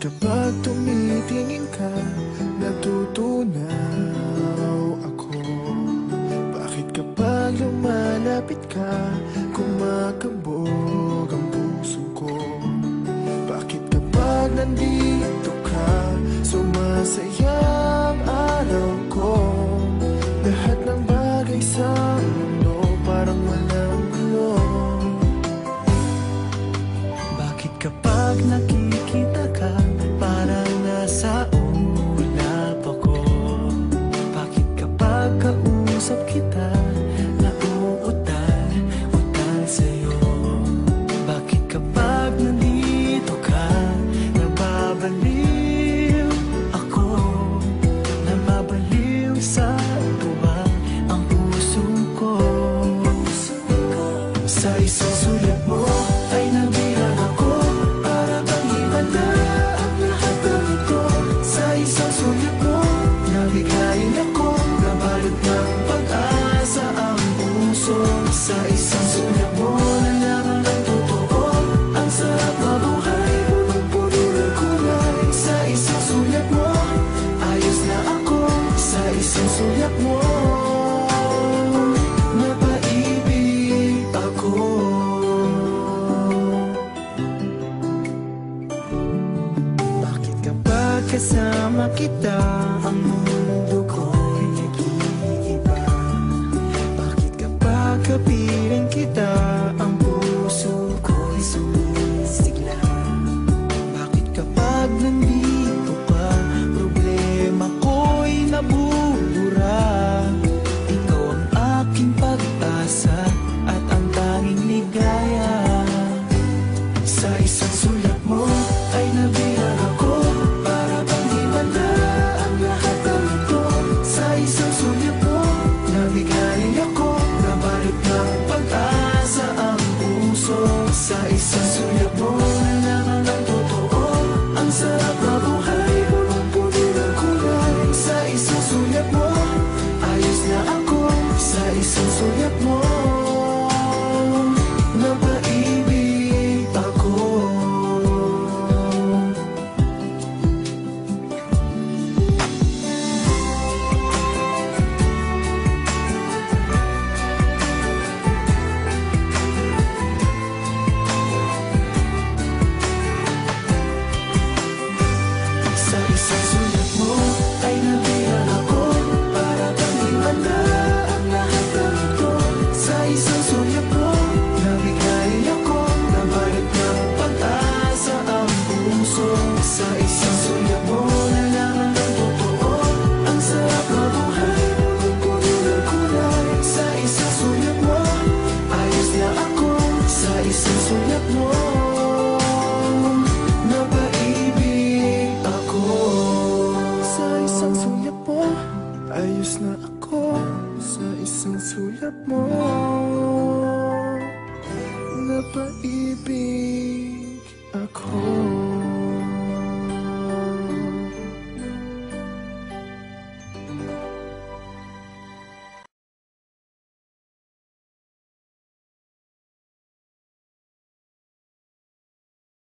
Kapag tumitingin ka, natutunaw ako. Bakit kapag lumalapit ka, kumakabog ang puso ko? Bakit kapag nandito ka, sumasaya ang araw ko? Lahat ng bagay sa mundo parang walang gulo. Bakit kapag nakikita ka, parang nasa ulap ako? Bakit kapag kausap kita, nauutal sa'yo? Bakit kapag nandito ka, nababaliw ako? Nababaliw sa tuwa ang puso ko. Sa isang sulat mo ay nabihag ako, para bang iba na ang lahat ng ito. Sa isang sulat mo, nabigayin ako, nabalot ng pag-asa ang puso. Sa isang sulat mo, nalaman ang totoo, ang sarap mabuhay, punong-puno ng kulay. Sa isang sulat mo, ayos na ako. Sa isang sulat mo, napaibig ako. Bakit kapag kasama kita, ang mundo ko'y nag-iiba? Bakit kapag kapiling kita, ang puso ko'y sumisigla? Bakit kapag nandito ka, problema ko'y nabubura? Ikaw ang aking pag-asa at ang tanging ligaya. Sa